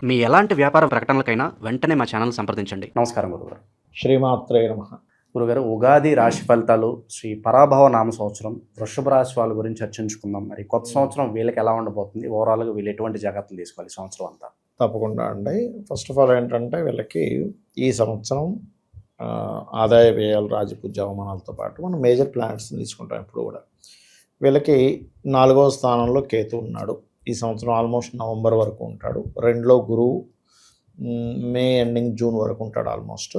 మీ ఎలాంటి వ్యాపార ప్రకటనలకైనా వెంటనే మా ఛానల్ సంప్రదించండి. నమస్కారం గురుగారు. శ్రీమాత్రే నమః. గురుగారు, ఉగాది రాశి ఫలితాలు శ్రీ పరాభవ నామ సంవత్సరం వృషభ రాశి వాళ్ళ గురించి చర్చించుకుందాం. మరి కొత్త సంవత్సరం వీళ్ళకి ఎలా ఉండబోతుంది, ఓవరాల్గా వీళ్ళు ఎటువంటి జాగ్రత్తలు తీసుకోవాలి సంవత్సరం అంతా? తప్పకుండా అండి. ఫస్ట్ ఆఫ్ ఆల్ ఏంటంటే వీళ్ళకి ఈ సంవత్సరం ఆదాయ వ్యయాలు రాజపూజ్య అవమానాలతో పాటు మనం మేజర్ ప్లానెట్స్ని తీసుకుంటాం. ఇప్పుడు కూడా వీళ్ళకి 4వ స్థానంలో కేతు ఉన్నాడు. ఈ సంవత్సరం ఆల్మోస్ట్ నవంబర్ వరకు ఉంటాడు. 2లో గురువు మే ఎండింగ్ జూన్ వరకు ఉంటాడు ఆల్మోస్ట్.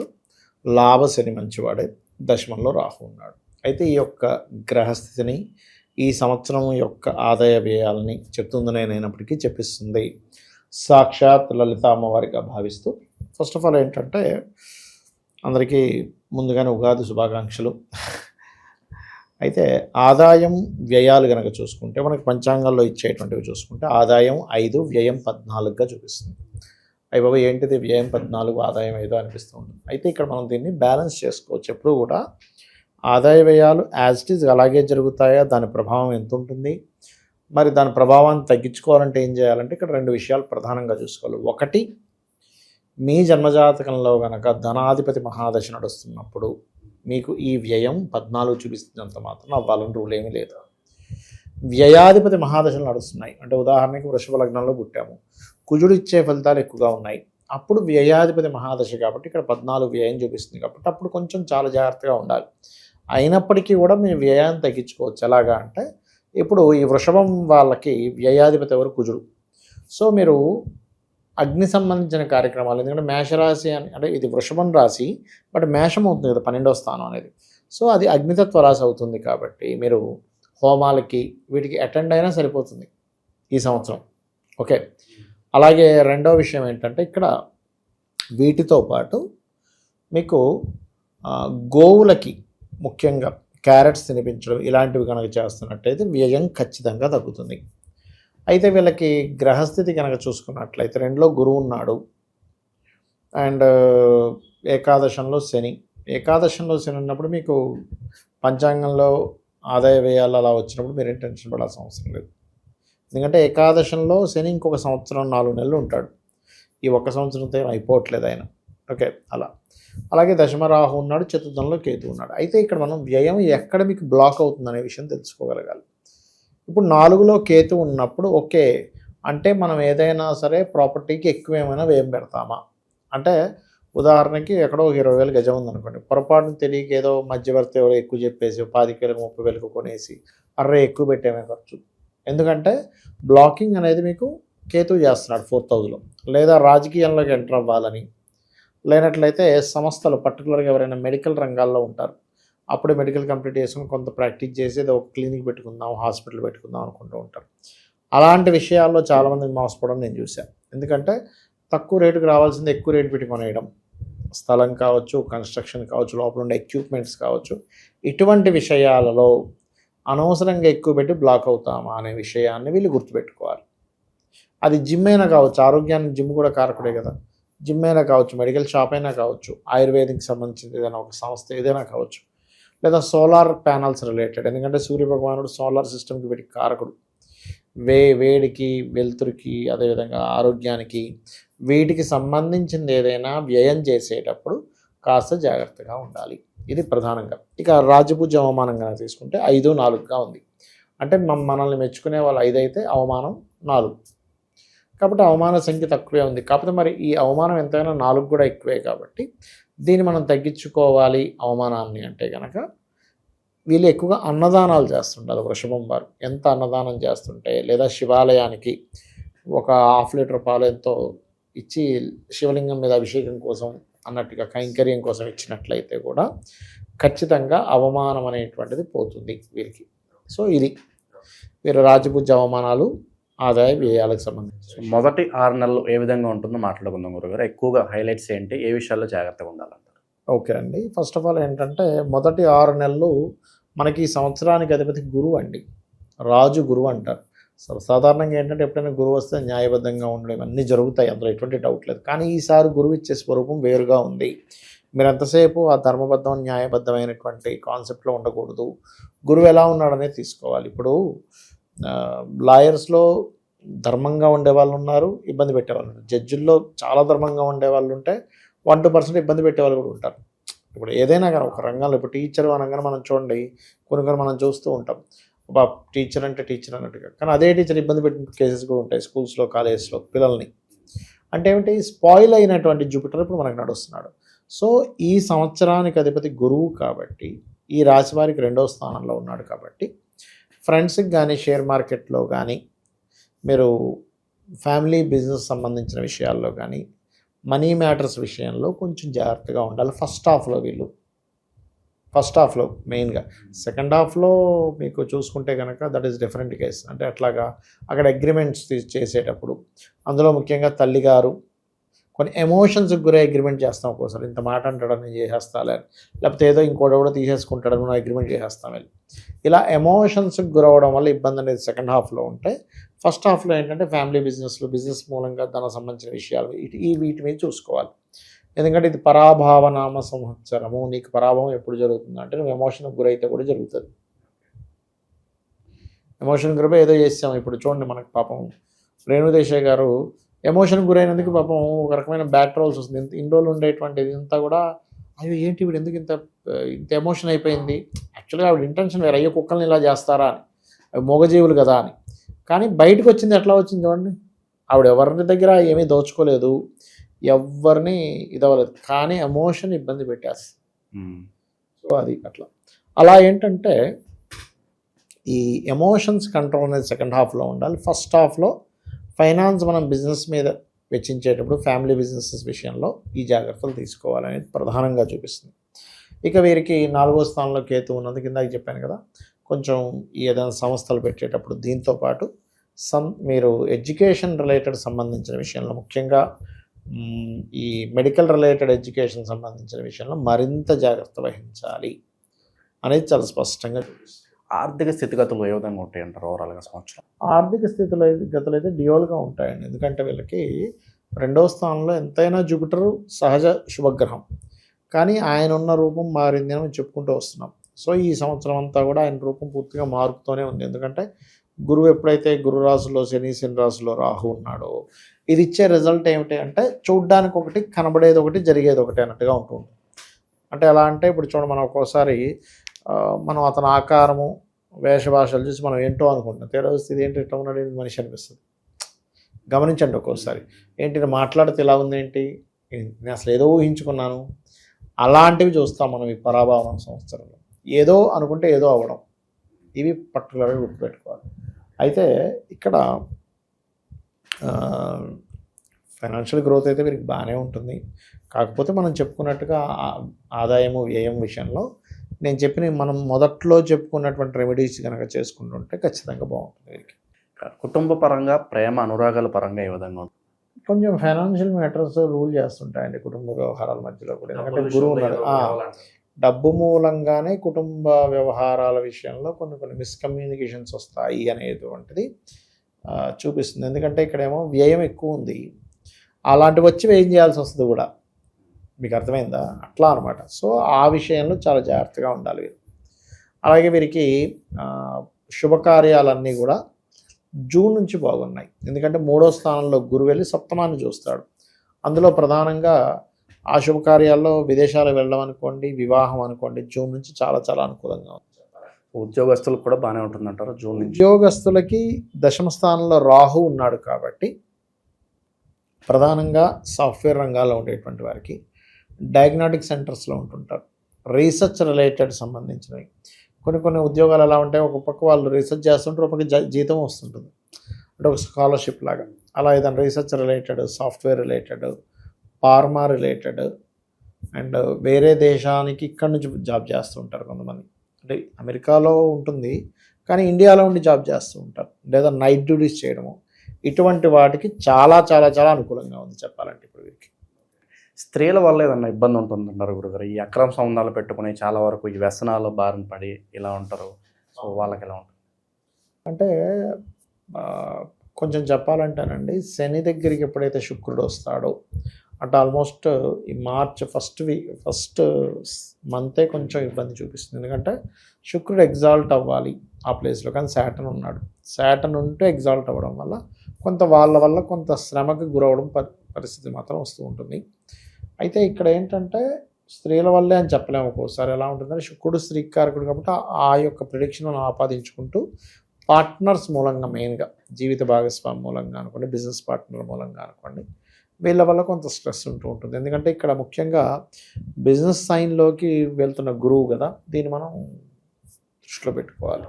లాభ శని మంచివాడే. దశమంలో రాహు ఉన్నాడు. అయితే ఈ యొక్క గ్రహస్థితిని ఈ సంవత్సరం యొక్క ఆదాయ వ్యయాలని చెప్తుంది నేనైనప్పటికీ చెప్పిస్తుంది సాక్షాత్ లలిత అమ్మవారిగా భావిస్తూ. ఫస్ట్ ఆఫ్ ఆల్ ఏంటంటే అందరికీ ముందుగానే ఉగాది శుభాకాంక్షలు. అయితే ఆదాయం వ్యయాలు కనుక చూసుకుంటే మనకి పంచాంగాల్లో ఇచ్చేటువంటివి చూసుకుంటే ఆదాయం 5, వ్యయం 14గా చూపిస్తుంది. అయ్యి బాబా ఏంటిది వ్యయం 14 ఆదాయం 5 అనిపిస్తూ ఉంటుంది. అయితే ఇక్కడ మనం దీన్ని బ్యాలెన్స్ చేసుకోవచ్చు. ఎప్పుడు కూడా ఆదాయ వ్యయాలు యాజ్ ఇట్ ఈజ్ అలాగే జరుగుతాయా, దాని ప్రభావం ఎంత ఉంటుంది, మరి దాని ప్రభావాన్ని తగ్గించుకోవాలంటే ఏం చేయాలంటే ఇక్కడ 2 విషయాలు ప్రధానంగా చూసుకోవాలి. ఒకటి, మీ జన్మజాతకంలో కనుక ధనాధిపతి మహాదశ నడుస్తున్నప్పుడు మీకు ఈ వ్యయం 14 చూపిస్తున్నంత మాత్రం అవ్వాలని రూల్ ఏమీ లేదు. వ్యయాధిపతి మహాదశలు నడుస్తున్నాయి అంటే ఉదాహరణకి వృషభ లగ్నంలో పుట్టాము, కుజుడు ఇచ్చే ఫలితాలు ఎక్కువగా ఉన్నాయి, అప్పుడు వ్యయాధిపతి మహాదశ కాబట్టి ఇక్కడ 14 వ్యయం చూపిస్తుంది కాబట్టి అప్పుడు కొంచెం చాలా జాగ్రత్తగా ఉండాలి. అయినప్పటికీ కూడా మీరు వ్యయాన్ని తగ్గించుకోవచ్చు. ఎలాగా అంటే ఇప్పుడు ఈ వృషభం వాళ్ళకి వ్యయాధిపతి ఎవరు? కుజుడు. సో మీరు అగ్ని సంబంధించిన కార్యక్రమాలు, ఎందుకంటే మేషరాశి అంటే ఇది వృషభం రాశి బట్ మేషం అవుతుంది కదా 12వ స్థానం అనేది. సో అది అగ్నితత్వ రాశి అవుతుంది కాబట్టి మీరు హోమాలకి వీటికి అటెండ్ అయినా సరిపోతుంది ఈ సంవత్సరం. ఓకే. అలాగే రెండవ విషయం ఏంటంటే ఇక్కడ వీటితో పాటు మీకు గోవులకి ముఖ్యంగా క్యారెట్స్ తినిపించడం ఇలాంటివి కనుక చేస్తున్నట్టయితే వ్యయం ఖచ్చితంగా తగ్గుతుంది. అయితే వీళ్ళకి గ్రహస్థితి కనుక చూసుకున్నట్లయితే 2లో గురువు ఉన్నాడు అండ్ ఏకాదశంలో శని. ఏకాదశంలో శని ఉన్నప్పుడు మీకు పంచాంగంలో ఆదాయ వ్యయాలు అలా వచ్చినప్పుడు మీరేం టెన్షన్ పడాల్సిన అవసరం లేదు. ఎందుకంటే ఏకాదశంలో శని ఇంకొక సంవత్సరం 4 నెలలు ఉంటాడు. ఈ ఒక్క సంవత్సరంతో అయిపోవట్లేదు ఆయన. ఓకే. అలాగే దశమరాహు ఉన్నాడు, చతుర్థంలో కేతు ఉన్నాడు. అయితే ఇక్కడ మనం వ్యయం ఎక్కడ మీకు బ్లాక్ అవుతుందనే విషయం తెలుసుకోగలగాలి. ఇప్పుడు 4లో కేతు ఉన్నప్పుడు ఓకే అంటే మనం ఏదైనా సరే ప్రాపర్టీకి ఎక్కువ ఏమైనా వ్యయం పెడతామా అంటే ఉదాహరణకి ఎక్కడో 20,000 గజం ఉందనుకోండి, పొరపాటును తెలియక ఏదో మధ్యవర్తి ఎవరో ఎక్కువ చెప్పేసి 25,000 30,000 కొనేసి అర్రే ఎక్కువ పెట్టేమే ఖర్చు. ఎందుకంటే బ్లాకింగ్ అనేది మీకు కేతు చేస్తున్నాడు 4th హౌస్లో. లేదా రాజకీయంలోకి ఎంటర్ అవ్వాలని, లేనట్లయితే సంస్థలు పర్టికులర్గా ఎవరైనా మెడికల్ రంగాల్లో ఉంటారు, అప్పుడే మెడికల్ కంప్లీట్ చేసుకుని కొంత ప్రాక్టీస్ చేసి ఏదో ఒక క్లినిక్ పెట్టుకుందాం, హాస్పిటల్ పెట్టుకుందాం అనుకుంటూ ఉంటారు. అలాంటి విషయాల్లో చాలామంది మోసపోవడం నేను చూశాను. ఎందుకంటే తక్కువ రేటుకు రావాల్సింది ఎక్కువ రేటు పెట్టి కొనేయడం, స్థలం కావచ్చు, కన్స్ట్రక్షన్ కావచ్చు, లోపల ఉండే ఎక్విప్మెంట్స్ కావచ్చు, ఇటువంటి విషయాలలో అనవసరంగా ఎక్కువ పెట్టి బ్లాక్ అవుతామా అనే విషయాన్ని వీళ్ళు గుర్తుపెట్టుకోవాలి. అది జిమ్ అయినా కావచ్చు, ఆరోగ్యానికి జిమ్ కూడా కారకుడే కదా. జిమ్ అయినా కావచ్చు, మెడికల్ షాప్ అయినా కావచ్చు, ఆయుర్వేదిక్ సంబంధించింది ఏదైనా ఒక సంస్థ ఏదైనా కావచ్చు, లేదా సోలార్ ప్యానల్స్ రిలేటెడ్. ఎందుకంటే సూర్యభగవానుడు సోలార్ సిస్టమ్కి వీటికి కారకుడు. వేడికి, వెలుతురికి, అదేవిధంగా ఆరోగ్యానికి, వీటికి సంబంధించింది ఏదైనా వ్యయం చేసేటప్పుడు కాస్త జాగ్రత్తగా ఉండాలి. ఇది ప్రధానంగా. ఇక రాజపూజ్య అవమానంగా తీసుకుంటే 5, 4గా ఉంది. అంటే మనల్ని మెచ్చుకునే వాళ్ళు 5 అయితే అవమానం 4, కాబట్టి అవమాన సంఖ్య తక్కువే ఉంది. కాకపోతే మరి ఈ అవమానం ఎంతైనా 4 కూడా ఎక్కువే కాబట్టి దీన్ని మనం తగ్గించుకోవాలి అవమానాన్ని అంటే కనుక వీళ్ళు ఎక్కువగా అన్నదానాలు చేస్తుంటారు. వృషభం వారు ఎంత అన్నదానం చేస్తుంటే, లేదా శివాలయానికి ఒక 1/2 లీటర్ పాలు ఎంతో ఇచ్చి శివలింగం మీద అభిషేకం కోసం అన్నట్టుగా కైంకర్యం కోసం ఇచ్చినట్లయితే కూడా ఖచ్చితంగా అవమానం అనేటువంటిది పోతుంది వీరికి. సో ఇది వీరు రాజపూజ్య అవమానాలు ఆదాయ వ్యయాలకు సంబంధించి మొదటి 6 నెలలు ఏ విధంగా ఉంటుందో మాట్లాడుకుందాం గురుగారు. ఎక్కువగా హైలైట్స్ ఏంటి, ఏ విషయాల్లో జాగ్రత్తగా ఉండాలంటారు? ఓకే అండి. ఫస్ట్ ఆఫ్ ఆల్ ఏంటంటే మొదటి 6 నెలలు మనకి ఈ సంవత్సరానికి అధిపతి గురువు అండి. రాజు గురువు అంటారు. సాధారణంగా ఏంటంటే ఎప్పుడైనా గురువు వస్తే న్యాయబద్ధంగా ఉండడం ఇవన్నీ జరుగుతాయి, అందులో ఎటువంటి డౌట్ లేదు. కానీ ఈసారి గురువు ఇచ్చే స్వరూపం వేరుగా ఉంది. మీరు ఎంతసేపు ఆ ధర్మబద్ధం న్యాయబద్ధమైనటువంటి కాన్సెప్ట్లో ఉండకూడదు. గురువు ఎలా ఉన్నాడనే తీసుకోవాలి. ఇప్పుడు లాయర్స్లో ధర్మంగా ఉండే వాళ్ళు ఉన్నారు, ఇబ్బంది పెట్టేవాళ్ళు ఉన్నారు. జడ్జిల్లో చాలా ధర్మంగా ఉండే వాళ్ళు ఉంటే 1-2% ఇబ్బంది పెట్టేవాళ్ళు కూడా ఉంటారు. ఇప్పుడు ఏదైనా కానీ ఒక రంగంలో ఇప్పుడు టీచర్ అనగానే మనం చూడండి కొన్ని మనం చూస్తూ ఉంటాం, బా టీచర్ అంటే టీచర్ అన్నట్టుగా. కానీ అదే టీచర్ ఇబ్బంది పెట్టిన కేసెస్ కూడా ఉంటాయి స్కూల్స్లో, కాలేజెస్లో పిల్లల్ని. అంటే ఏమిటి, స్పాయిల్ అయినటువంటి జూపిటర్ ఇప్పుడు మనకు నడుస్తున్నాడు. సో ఈ సంవత్సరానికి అధిపతి గురువు కాబట్టి ఈ రాశి వారికి 2వ స్థానంలో ఉన్నాడు కాబట్టి ఫ్రెండ్స్కి కానీ షేర్ మార్కెట్లో కానీ మీరు ఫ్యామిలీ బిజినెస్ సంబంధించిన విషయాల్లో కానీ మనీ మ్యాటర్స్ విషయంలో కొంచెం జాగ్రత్తగా ఉండాలి. ఫస్ట్ హాఫ్లో మెయిన్గా. సెకండ్ హాఫ్లో మీకు చూసుకుంటే కనుక దట్ ఈస్ డిఫరెంట్ కేస్. అంటే అట్లాగా అక్కడ అగ్రిమెంట్స్ చేసేటప్పుడు అందులో ముఖ్యంగా తల్లిగారు కొన్ని ఎమోషన్స్కి గురై అగ్రిమెంట్ చేస్తాం. ఒక్కోసారి ఇంత మాట అంటాడని నేను చేసేస్తాలే, లేకపోతే ఏదో ఇంకోటి కూడా తీసేసుకుంటాడని మనం అగ్రిమెంట్ చేసేస్తాం వెళ్ళి. ఇలా ఎమోషన్స్కి గురవడం వల్ల ఇబ్బంది అనేది సెకండ్ హాఫ్లో ఉంటే, ఫస్ట్ హాఫ్లో ఏంటంటే ఫ్యామిలీ బిజినెస్ మూలంగా దానికి సంబంధించిన విషయాలు వీటి మీద చూసుకోవాలి. ఎందుకంటే ఇది పరాభావనామ సంవత్సరము. నీకు పరాభవం ఎప్పుడు జరుగుతుంది అంటే నువ్వు ఎమోషన్కి గురైతే కూడా జరుగుతుంది. ఎమోషన్ గురైపోయి ఏదో చేస్తాం. ఇప్పుడు చూడండి మనకు పాపం రేణుదేశాయ్ గారు ఎమోషన్ గురైనందుకు పాపం ఒక రకమైన బ్యాక్ ట్రోల్స్ వస్తుంది. ఇన్ని రోజులు ఉండేటువంటి ఇదంతా కూడా అయ్యో ఏంటి ఇప్పుడు ఎందుకు ఇంత ఎమోషన్ అయిపోయింది. యాక్చువల్గా ఆవిడ ఇంటెన్షన్ వేరే, అయ్యో కుక్కల్ని ఇలా చేస్తారా అని, అవి మూగజీవులు కదా అని. కానీ బయటకు వచ్చింది ఎట్లా వచ్చింది చూడండి. ఆవిడ ఎవరి దగ్గర ఏమీ దోచుకోలేదు, ఎవరిని ఇదవ్వలేదు, కానీ ఎమోషన్ ఇబ్బంది పెట్టేస్తుంది. సో అది అట్లా. అలా ఏంటంటే ఈ ఎమోషన్స్ కంట్రోల్ అనేది సెకండ్ హాఫ్లో ఉండాలి. ఫస్ట్ హాఫ్లో ఫైనాన్స్ మనం బిజినెస్ మీద వెచ్చించేటప్పుడు ఫ్యామిలీ బిజినెసెస్ విషయంలో ఈ జాగ్రత్తలు తీసుకోవాలనేది ప్రధానంగా చూపిస్తుంది. ఇక వీరికి 4వ స్థానంలో కేతు ఉన్నది, కిందకి చెప్పాను కదా. కొంచెం ఏదైనా సంస్థలు పెట్టేటప్పుడు దీంతోపాటు మీరు ఎడ్యుకేషన్ రిలేటెడ్ సంబంధించిన విషయంలో, ముఖ్యంగా ఈ మెడికల్ రిలేటెడ్ ఎడ్యుకేషన్ సంబంధించిన విషయంలో మరింత జాగ్రత్త వహించాలి అనేది చాలా స్పష్టంగా చూపిస్తుంది. ఆర్థిక స్థితిగతులు ఏ విధంగా ఉంటాయి అంటారు ఓవరాల్గా సంవత్సరం? ఆర్థిక గతులు అయితే డ్యూయల్గా ఉంటాయండి. ఎందుకంటే వీళ్ళకి 2వ స్థానంలో ఎంతైనా జూపిటర్ సహజ శుభగ్రహం, కానీ ఆయన ఉన్న రూపం మారింది అని చెప్పుకుంటూ వస్తున్నాం. సో ఈ సంవత్సరం అంతా కూడా ఆయన రూపం పూర్తిగా మారుతూనే ఉంది. ఎందుకంటే గురువు ఎప్పుడైతే గురు రాశిలో శని రాశిలో రాహు ఉన్నాడో, ఇది ఇచ్చే రిజల్ట్ ఏమిటి అంటే చూడ్డానికి ఒకటి, కనబడేది ఒకటి, జరిగేది ఒకటి అన్నట్టుగా ఉంటుంది. అంటే ఎలా అంటే ఇప్పుడు చూడండి, మనం ఒక్కోసారి మనం అతని ఆకారము వేషభాషలు చూసి మనం ఏంటో అనుకుంటున్నాం, తేడా వస్తే ఇది ఏంటి ఇట్లా ఉన్నాడు మనిషి అనిపిస్తుంది. గమనించండి ఒక్కోసారి, ఏంటి మాట్లాడితే ఇలా ఉంది, ఏంటి నేను అసలు ఏదో ఊహించుకున్నాను, అలాంటివి చూస్తాం మనం ఈ పరాభావం సంవత్సరంలో. ఏదో అనుకుంటే ఏదో అవ్వడం, ఇవి పర్టికులర్గా గుర్తుపెట్టుకోవాలి. అయితే ఇక్కడ ఫైనాన్షియల్ గ్రోత్ అయితే వీరికి బాగానే ఉంటుంది. కాకపోతే మనం చెప్పుకున్నట్టుగా ఆదాయము వ్యయం విషయంలో నేను చెప్పిన మనం మొదట్లో చెప్పుకున్నటువంటి రెమెడీస్ కనుక చేసుకుంటుంటే ఖచ్చితంగా బాగుంటుంది వీరికి. కుటుంబ పరంగా, ప్రేమ అనురాగాల పరంగా ఏ విధంగా ఉంటుంది? కొంచెం ఫైనాన్షియల్ మ్యాటర్స్ రూల్ చేస్తుంటాయండి కుటుంబ వ్యవహారాల మధ్యలో కూడా. ఎందుకంటే గురువు ఉన్నాడు, డబ్బు మూలంగానే కుటుంబ వ్యవహారాల విషయంలో కొన్ని మిస్కమ్యూనికేషన్స్ వస్తాయి అనేటువంటిది చూపిస్తుంది. ఎందుకంటే ఇక్కడేమో వ్యయం ఎక్కువ ఉంది, అలాంటివి వచ్చి వ్యయం చేయాల్సి వస్తుంది కూడా. మీకు అర్థమైందా? అట్లా అనమాట. సో ఆ విషయంలో చాలా జాగ్రత్తగా ఉండాలి వీరు. అలాగే వీరికి శుభకార్యాలన్నీ కూడా జూన్ నుంచి బాగున్నాయి. ఎందుకంటే 3వ స్థానంలో గురువు వెళ్ళి సప్తమాన్ని చూస్తాడు. అందులో ప్రధానంగా ఆ శుభకార్యాల్లో విదేశాలు వెళ్ళడం అనుకోండి, వివాహం అనుకోండి, జూన్ నుంచి చాలా చాలా అనుకూలంగా ఉంది. ఉద్యోగస్తులకు కూడా బాగానే ఉంటుందంటారు జూన్ నుంచి? ఉద్యోగస్తులకి 10వ స్థానంలో రాహు ఉన్నాడు కాబట్టి ప్రధానంగా సాఫ్ట్వేర్ రంగాల్లో ఉండేటువంటి వారికి, డయాగ్నాటిక్ సెంటర్స్లో ఉంటుంటారు, రీసెర్చ్ రిలేటెడ్ సంబంధించినవి కొన్ని ఉద్యోగాలు ఎలా ఉంటాయి, ఒక పక్క వాళ్ళు రీసెర్చ్ చేస్తుంటారు, ఒక పక్క జీతం వస్తుంటుంది, అంటే ఒక స్కాలర్షిప్ లాగా. అలా ఏదైనా research related, software related, pharma related, and వేరే దేశానికి ఇక్కడి నుంచి జాబ్ చేస్తూ ఉంటారు కొంతమంది. అంటే అమెరికాలో ఉంటుంది కానీ ఇండియాలో ఉండి జాబ్ చేస్తూ ఉంటారు, లేదా నైట్ డ్యూటీస్ చేయడము, ఇటువంటి వాటికి చాలా చాలా చాలా అనుకూలంగా ఉంది చెప్పాలంటే ఇప్పుడు వీరికి. స్త్రీల వల్ల ఏదన్నా ఇబ్బంది ఉంటుందంటారు గురుగారు? ఈ అక్రమ సంబంధాలు పెట్టుకుని చాలా వరకు ఈ వ్యసనాలు బారిన పడి ఇలా ఉంటారు. సో వాళ్ళకి ఎలా ఉంటుంది అంటే కొంచెం చెప్పాలంటేనండి, శని దగ్గరికి ఎప్పుడైతే శుక్రుడు వస్తాడో అంటే ఆల్మోస్ట్ ఈ మార్చ్ ఫస్ట్ మంతే కొంచెం ఇబ్బంది చూపిస్తుంది. ఎందుకంటే శుక్రుడు ఎగ్జాల్ట్ అవ్వాలి ఆ ప్లేస్లో, కానీ శాటర్న్ ఉన్నాడు. శాటర్న్ ఉంటే ఎగ్జాల్ట్ అవ్వడం వల్ల కొంత వాళ్ళ వల్ల కొంత శ్రమకు గురవడం పరిస్థితి మాత్రం వస్తూ ఉంటుంది. అయితే ఇక్కడ ఏంటంటే స్త్రీల వల్లే అని చెప్పలేము. ఒక్కోసారి ఎలా ఉంటుందంటే శుక్రుడు స్త్రీకారకుడు కాబట్టి ఆ యొక్క ప్రిడిక్షన్లను ఆపాదించుకుంటూ పార్ట్నర్స్ మూలంగా, మెయిన్గా జీవిత భాగస్వామి మూలంగా అనుకోండి, బిజినెస్ పార్ట్నర్ మూలంగా అనుకోండి, వీళ్ళ వల్ల కొంత స్ట్రెస్ ఉంటూ ఉంటుంది. ఎందుకంటే ఇక్కడ ముఖ్యంగా బిజినెస్ సైన్లోకి వెళ్తున్న గురువు కదా, దీన్ని మనం దృష్టిలో పెట్టుకోవాలి.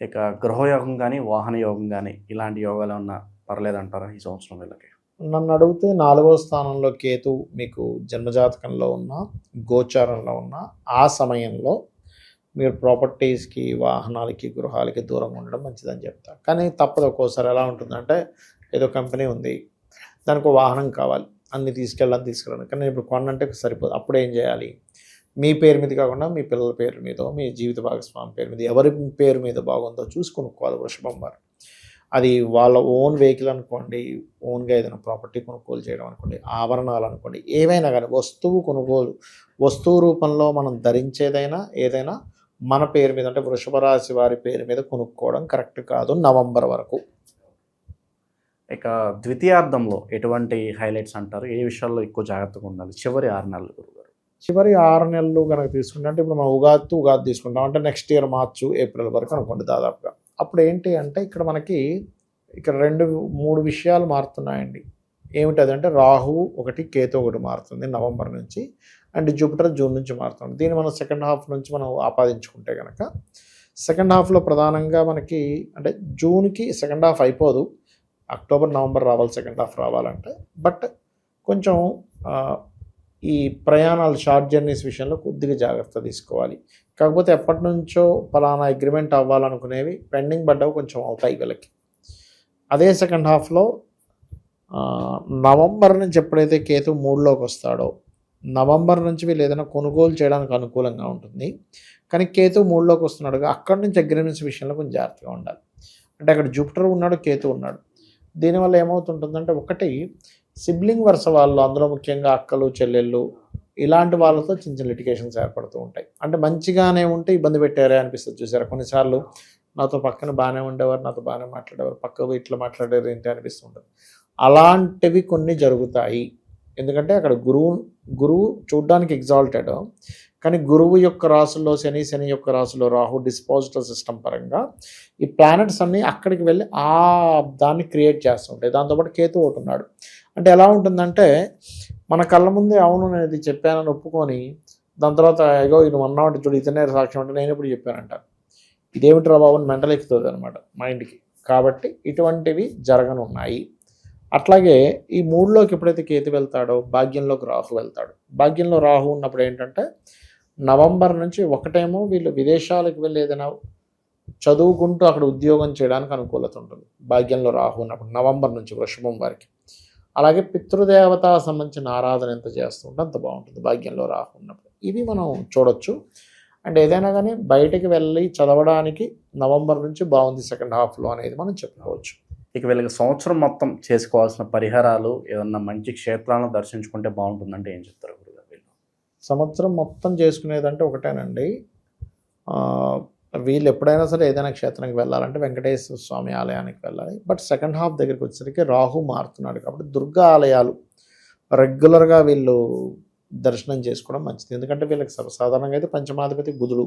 ఇక గృహయోగం కానీ వాహన యోగం కానీ ఇలాంటి యోగాలు ఏమన్నా పర్లేదంటారా ఈ సంవత్సరం వీళ్ళకి? నన్ను అడిగితే 4వ స్థానంలో కేతు మీకు జన్మజాతకంలో ఉన్న, గోచారంలో ఉన్న ఆ సమయంలో మీరు ప్రాపర్టీస్కి, వాహనాలకి, గృహాలకి దూరంగా ఉండడం మంచిదని చెప్తాను. కానీ తప్పదు. ఒక్కోసారి ఎలా ఉంటుందంటే ఏదో కంపెనీ ఉంది, దానికి ఒక వాహనం కావాలి, అన్ని తీసుకెళ్ళాను, కానీ ఇప్పుడు కొనంటే సరిపోదు. అప్పుడు ఏం చేయాలి? మీ పేరు మీద కాకుండా మీ పిల్లల పేరు మీద, మీ జీవిత భాగస్వామి పేరు మీద, ఎవరి పేరు మీద బాగుందో చూసి కొనుక్కోవాలి వృషభం వారు. అది వాళ్ళ ఓన్ వెహికల్ అనుకోండి, ఓన్గా ఏదైనా ప్రాపర్టీ కొనుగోలు చేయడం అనుకోండి, ఆభరణాలు అనుకోండి, ఏవైనా కానీ వస్తువు రూపంలో మనం ధరించేదైనా ఏదైనా మన పేరు మీద, అంటే వృషభ రాశి వారి పేరు మీద కొనుక్కోవడం కరెక్ట్ కాదు నవంబర్ వరకు. ఇక ద్వితీయార్థంలో ఎటువంటి హైలైట్స్ అంటారు? ఏ విషయాల్లో ఎక్కువ జాగ్రత్తగా ఉండాలి చివరి 6 నెలలు గురుగారు? చివరి 6 నెలలు కనుక తీసుకుంటే, అంటే ఇప్పుడు మనం ఉగాది తీసుకుంటాం అంటే నెక్స్ట్ ఇయర్ మార్చు, ఏప్రిల్ వరకు అనుకోండి దాదాపుగా. అప్పుడు ఏంటి అంటే ఇక్కడ 2-3 విషయాలు మారుతున్నాయండి. ఏమిటంటే రాహువు ఒకటి, కేతు ఒకటి మారుతుంది నవంబర్ నుంచి, అండ్ జూపిటర్ జూన్ నుంచి మారుతుంది. దీన్ని మనం సెకండ్ హాఫ్ నుంచి మనం ఆపాదించుకుంటే కనుక సెకండ్ హాఫ్లో ప్రధానంగా మనకి అంటే జూన్కి సెకండ్ హాఫ్ అయిపోదు, అక్టోబర్ నవంబర్ రావాలి సెకండ్ హాఫ్ రావాలంటే. బట్ కొంచెం ఈ ప్రయాణాలు, షార్ట్ జర్నీస్ విషయంలో కొద్దిగా జాగ్రత్త తీసుకోవాలి. కాకపోతే ఎప్పటి నుంచో పలానా అగ్రిమెంట్ అవ్వాలనుకునేవి పెండింగ్ పడ్డవి కొంచెం అవుతాయి వీళ్ళకి. అదే సెకండ్ హాఫ్లో నవంబర్ నుంచి ఎప్పుడైతే కేతు 3లోకి వస్తాడో, నవంబర్ నుంచి వీళ్ళు ఏదైనా కొనుగోలు చేయడానికి అనుకూలంగా ఉంటుంది. కానీ కేతు 3లోకి వస్తున్నాడు, అక్కడి నుంచి అగ్రిమెంట్స్ విషయంలో కొంచెం జాగ్రత్తగా ఉండాలి. అంటే అక్కడ జూపిటర్ ఉన్నాడు, కేతు ఉన్నాడు. దీనివల్ల ఏమవుతుంటుందంటే ఒకటి సిబ్లింగ్ వరుస వాళ్ళు, అందులో ముఖ్యంగా అక్కలు, చెల్లెళ్ళు, ఇలాంటి వాళ్ళతో చిన్న చిన్న లిటిగేషన్స్ ఏర్పడుతూ ఉంటాయి. అంటే మంచిగానే ఉంటే ఇబ్బంది పెట్టారే అనిపిస్తుంది. చూసారా, కొన్నిసార్లు నాతో పక్కన బాగానే ఉండేవారు, నాతో బాగానే మాట్లాడేవారు, పక్కకు ఇట్లా మాట్లాడేది ఏంటి అనిపిస్తుంటుంది. అలాంటివి కొన్ని జరుగుతాయి. ఎందుకంటే అక్కడ గురువు చూడ్డానికి ఎగ్జాల్టెడ్, కానీ గురువు యొక్క రాసుల్లో శని యొక్క రాసులో రాహు, డిస్పాజిటల్ సిస్టమ్ పరంగా ఈ ప్లానెట్స్ అన్నీ అక్కడికి వెళ్ళి దాన్ని క్రియేట్ చేస్తుంటాయి. దాంతోపాటు కేతు ఒకటి ఉన్నాడు. అంటే ఎలా ఉంటుందంటే మన కళ్ళ ముందే అవును నేను ఇది చెప్పానని ఒప్పుకొని, దాని తర్వాత ఏగో నువ్వు అన్నావంటే చూడు ఇతనే సాక్ష్యం అంటే నేను ఇప్పుడు చెప్పానంట, ఇదేమిటి బాబు అని మెంటల్ ఎక్కుతుంది అనమాట మైండ్కి. కాబట్టి ఇటువంటివి జరగనున్నాయి. అట్లాగే ఈ 3లోకి ఎప్పుడైతే కేతు వెళ్తాడో భాగ్యంలోకి రాహు వెళ్తాడు. భాగ్యంలో రాహు ఉన్నప్పుడు ఏంటంటే నవంబర్ నుంచి ఒకటేమో వీళ్ళు విదేశాలకు వెళ్ళి ఏదైనా చదువుకుంటూ అక్కడ ఉద్యోగం చేయడానికి అనుకూలత ఉంటుంది భాగ్యంలో రాహు ఉన్నప్పుడు, నవంబర్ నుంచి వృషభం వారికి. అలాగే పితృదేవత సంబంధించిన ఆరాధన ఎంత చేస్తుంటే అంత బాగుంటుంది భాగ్యంలో రాహు ఉన్నప్పుడు. ఇవి మనం చూడొచ్చు. అండ్ ఏదైనా కానీ బయటకు వెళ్ళి చదవడానికి నవంబర్ నుంచి బాగుంది సెకండ్ హాఫ్లో అనేది మనం చెప్పుకోవచ్చు. ఇక వీళ్ళకి సంవత్సరం మొత్తం చేసుకోవాల్సిన పరిహారాలు, ఏదన్నా మంచి క్షేత్రాలను దర్శించుకుంటే బాగుంటుందంటే ఏం చెప్తారు గురుగారు? వీళ్ళు సంవత్సరం మొత్తం చేసుకునేదంటే ఒకటేనండి, వీళ్ళు ఎప్పుడైనా సరే ఏదైనా క్షేత్రానికి వెళ్ళాలంటే వెంకటేశ్వర స్వామి ఆలయానికి వెళ్ళాలి. బట్ సెకండ్ హాఫ్ దగ్గరికి వచ్చేసరికి రాహు మారుతున్నాడు కాబట్టి దుర్గా ఆలయాలు రెగ్యులర్గా వీళ్ళు దర్శనం చేసుకోవడం మంచిది. ఎందుకంటే వీళ్ళకి సాధారణంగా అయితే పంచమాధిపతి బుధుడు,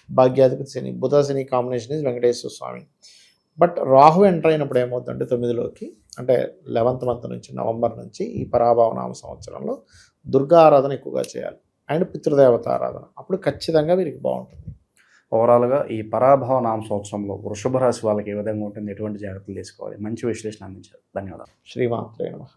భాగ్యాధిపతి Shani, Budha Shani combination is Venkateswara Swamy. But Rahu enter అయినప్పుడు ఏమవుతుందంటే 9లోకి, అంటే 11th మంత్ నుంచి నవంబర్ నుంచి ఈ పరాభవనామ సంవత్సరంలో దుర్గా ఆరాధన ఎక్కువగా చేయాలి అండ్ పితృదేవత ఆరాధన. అప్పుడు ఖచ్చితంగా వీరికి బాగుంటుంది. ఓవరాల్గా ఈ పరాభవ నామ సంవత్సరంలో వృషభ రాశి వాళ్ళకి ఏ విధంగా ఉంటుంది, ఎటువంటి జాగ్రత్తలు తీసుకోవాలి, మంచి విశ్లేషణ అందించారు. ధన్యవాదాలు. శ్రీమాత్రే నమః.